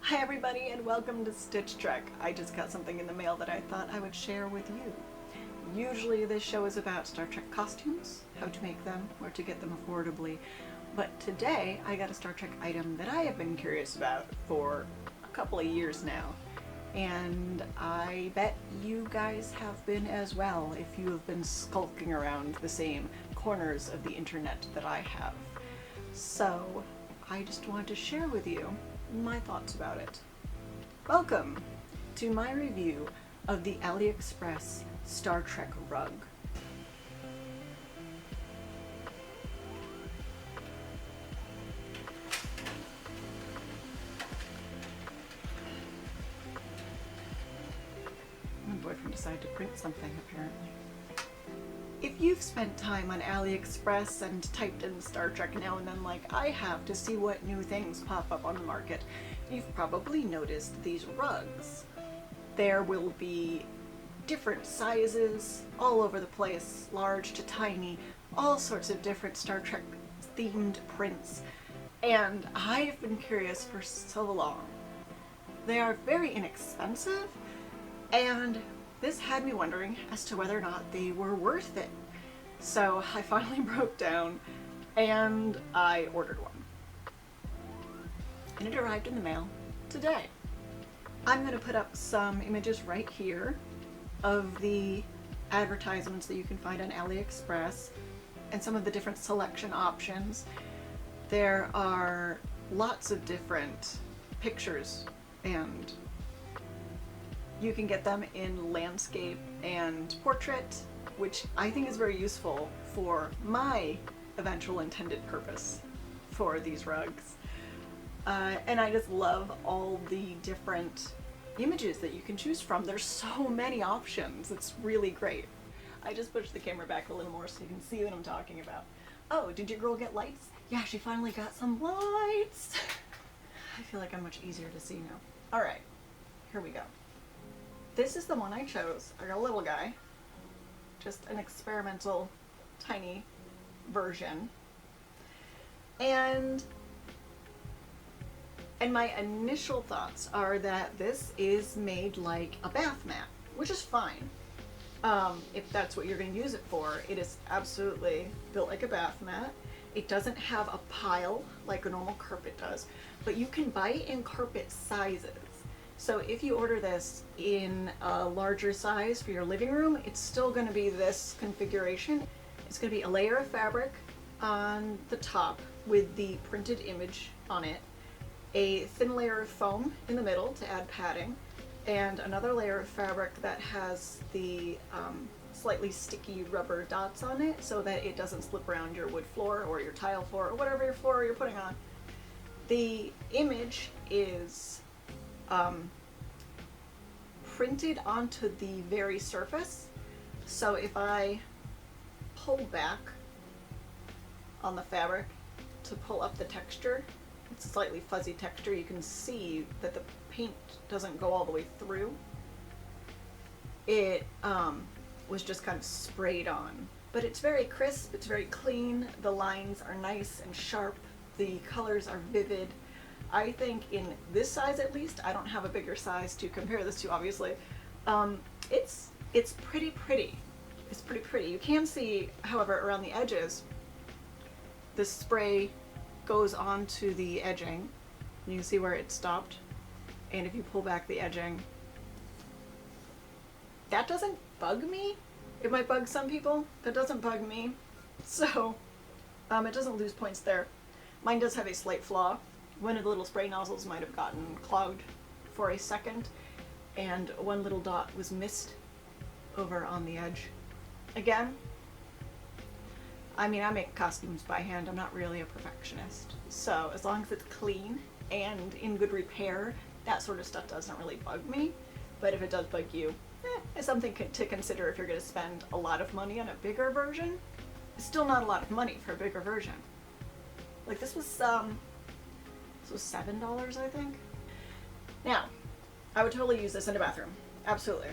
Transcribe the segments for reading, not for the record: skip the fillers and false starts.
Hi everybody and welcome to Stitch Trek. I just got something in the mail that I thought I would share with you. Usually this show is about Star Trek costumes, how to make them, where to get them affordably, but today I got a Star Trek item that I have been curious about for a couple of years now, and I bet you guys have been as well if you have been skulking around the same corners of the internet that I have. So I just wanted to share with you my thoughts about it. Welcome to my review of the Aliexpress Star Trek rug. My boyfriend decided to print something, apparently. If you've spent time on Aliexpress and typed in Star Trek now and then like I have to see what new things pop up on the market, you've probably noticed these rugs. There will be different sizes all over the place, large to tiny, all sorts of different Star Trek themed prints, and I've been curious for so long. They are very inexpensive, and this had me wondering as to whether or not they were worth it. So I finally broke down and I ordered one. And it arrived in the mail today. I'm going to put up some images right here of the advertisements that you can find on AliExpress and some of the different selection options. There are lots of different pictures, and you can get them in landscape and portrait, which I think is very useful for my eventual intended purpose for these rugs. And I just love all the different images that you can choose from. There's so many options. It's really great. I just pushed the camera back a little more so you can see what I'm talking about. Oh, did your girl get lights? Yeah, she finally got some lights. I feel like I'm much easier to see now. All right, here we go. This is the one I chose. I got a little guy, just an experimental tiny version. And my initial thoughts are that this is made like a bath mat, which is fine. If that's what you're going to use it for. It is absolutely built like a bath mat. It doesn't have a pile like a normal carpet does, but you can buy it in carpet sizes. So if you order this in a larger size for your living room, it's still going to be this configuration. It's going to be a layer of fabric on the top with the printed image on it, a thin layer of foam in the middle to add padding, and another layer of fabric that has the slightly sticky rubber dots on it so that it doesn't slip around your wood floor or your tile floor or whatever your floor you're putting on. The image is printed onto the very surface, so if I pull back on the fabric to pull up the texture, it's a slightly fuzzy texture. You can see that the paint doesn't go all the way through. It was just kind of sprayed on, but it's very crisp, it's very clean, the lines are nice and sharp, the colors are vivid. I think in this size at least, I don't have a bigger size to compare this to obviously, it's pretty pretty. It's pretty pretty. You can see, however, around the edges, the spray goes onto the edging. You can see where it stopped, and if you pull back the edging, that doesn't bug me. It might bug some people, that doesn't bug me. So, it doesn't lose points there. Mine does have a slight flaw. One of the little spray nozzles might have gotten clogged for a second, and one little dot was missed over on the edge. Again, I mean, I make costumes by hand. I'm not really a perfectionist. So as long as it's clean and in good repair, that sort of stuff doesn't really bug me. But if it does bug you, it's something to consider if you're going to spend a lot of money on a bigger version. It's still not a lot of money for a bigger version. Like this was $7, I think. Now, I would totally use this in a bathroom. Absolutely.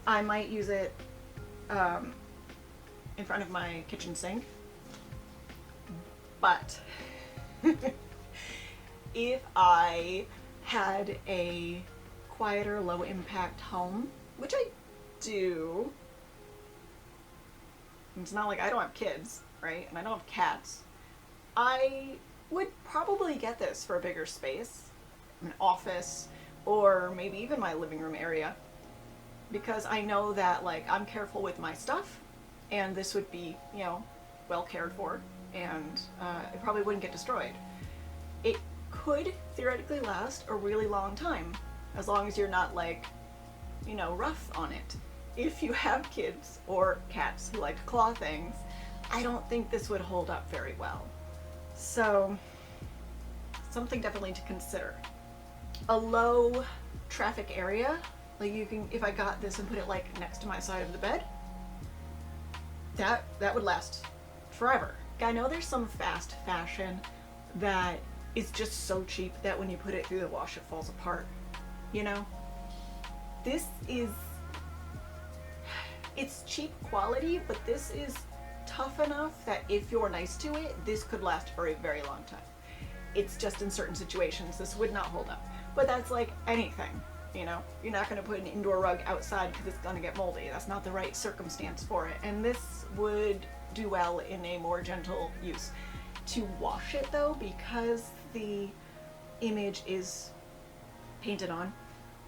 I might use it in front of my kitchen sink. But if I had a quieter, low impact home, which I do. It's not like I don't have kids, right? And I don't have cats. I would probably get this for a bigger space, an office, or maybe even my living room area, because I know that like I'm careful with my stuff, and this would be, you know, well cared for, and it probably wouldn't get destroyed. It could theoretically last a really long time, as long as you're not like, you know, rough on it. If you have kids or cats who like to claw things, I don't think this would hold up very well. So, something definitely to consider. A low traffic area, like you can, if I got this and put it like next to my side of the bed, that would last forever. I know there's some fast fashion that is just so cheap that when you put it through the wash it falls apart, you know? This is, it's cheap quality, but this is tough enough that if you're nice to it, this could last for a very long time. It's just in certain situations this would not hold up. But that's like anything, you know? You're not gonna put an indoor rug outside because it's gonna get moldy. That's not the right circumstance for it. And this would do well in a more gentle use. To wash it though, because the image is painted on,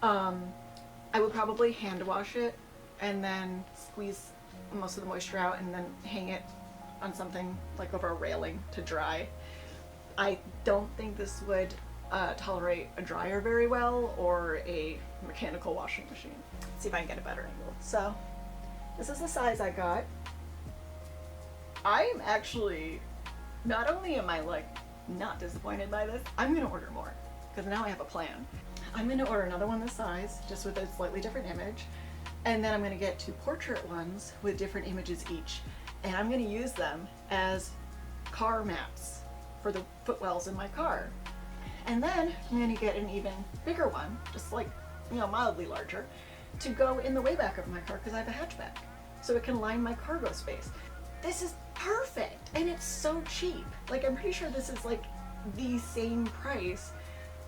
I would probably hand wash it and then squeeze most of the moisture out and then hang it on something like over a railing to dry. I don't think this would tolerate a dryer very well or a mechanical washing machine. Let's see if I can get a better angle. So this is the size I got. I'm actually, not only am I like not disappointed by this, I'm gonna order more because now I have a plan. I'm gonna order another one this size, just with a slightly different image, and then I'm gonna get 2 portrait ones with different images each, and I'm gonna use them as car mats for the footwells in my car. And then I'm gonna get an even bigger one, just like, you know, mildly larger, to go in the way back of my car because I have a hatchback, so it can line my cargo space. This is perfect, and it's so cheap. Like, I'm pretty sure this is like the same price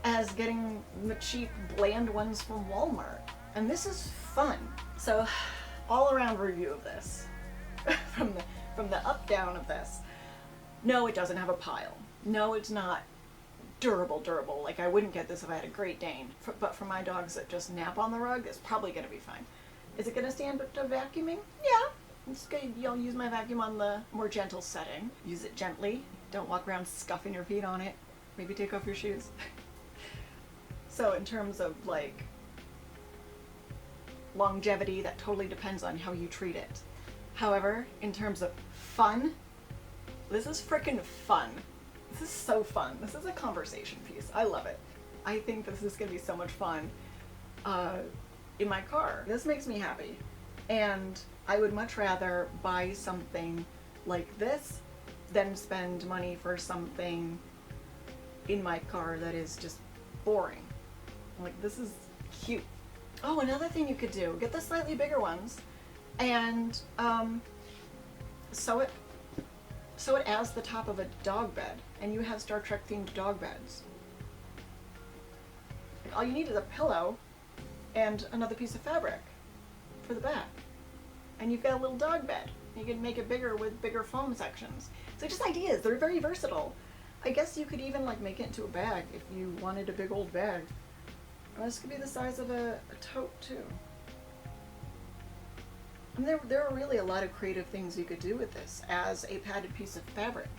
as getting the cheap bland ones from Walmart. And this is fun. So, all around review of this, from the up down of this. No, it doesn't have a pile. No, it's not durable. Like, I wouldn't get this if I had a Great Dane. But for my dogs that just nap on the rug, it's probably gonna be fine. Is it gonna stand up to vacuuming? Yeah. I'm just gonna, you know, use my vacuum on the more gentle setting. Use it gently. Don't walk around scuffing your feet on it. Maybe take off your shoes. So in terms of like longevity, that totally depends on how you treat it. However, in terms of fun, this is freaking fun. This is so fun. This is a conversation piece. I love it. I think this is gonna be so much fun in my car. This makes me happy. And I would much rather buy something like this than spend money for something in my car that is just boring. Like, this is cute. Oh, another thing you could do, get the slightly bigger ones and sew it as the top of a dog bed, and you have Star Trek themed dog beds. Like, all you need is a pillow and another piece of fabric for the back, and you've got a little dog bed. You can make it bigger with bigger foam sections. So just ideas, they're very versatile. I guess you could even like make it into a bag if you wanted a big old bag. And this could be the size of a tote too. And there are really a lot of creative things you could do with this as a padded piece of fabric.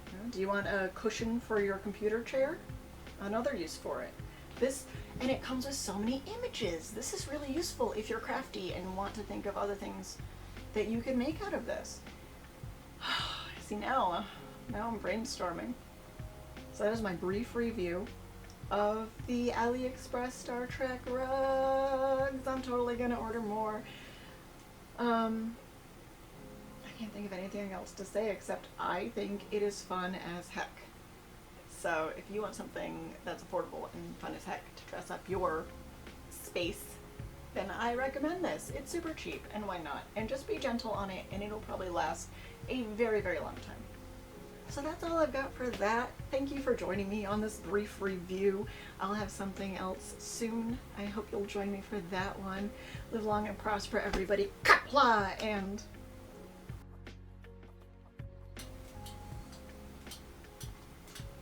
You know, do you want a cushion for your computer chair? Another use for it. This, and it comes with so many images. This is really useful if you're crafty and want to think of other things that you can make out of this. See, now I'm brainstorming. So that is my brief review of the Aliexpress Star Trek rugs. I'm totally gonna order more. I can't think of anything else to say except I think it is fun as heck. So if you want something that's affordable and fun as heck to dress up your space, then I recommend this. It's super cheap, and why not? And just be gentle on it, and it'll probably last a very, very long time. So that's all I've got for that. Thank you for joining me on this brief review. I'll have something else soon. I hope you'll join me for that one. Live long and prosper, everybody. Kapla! And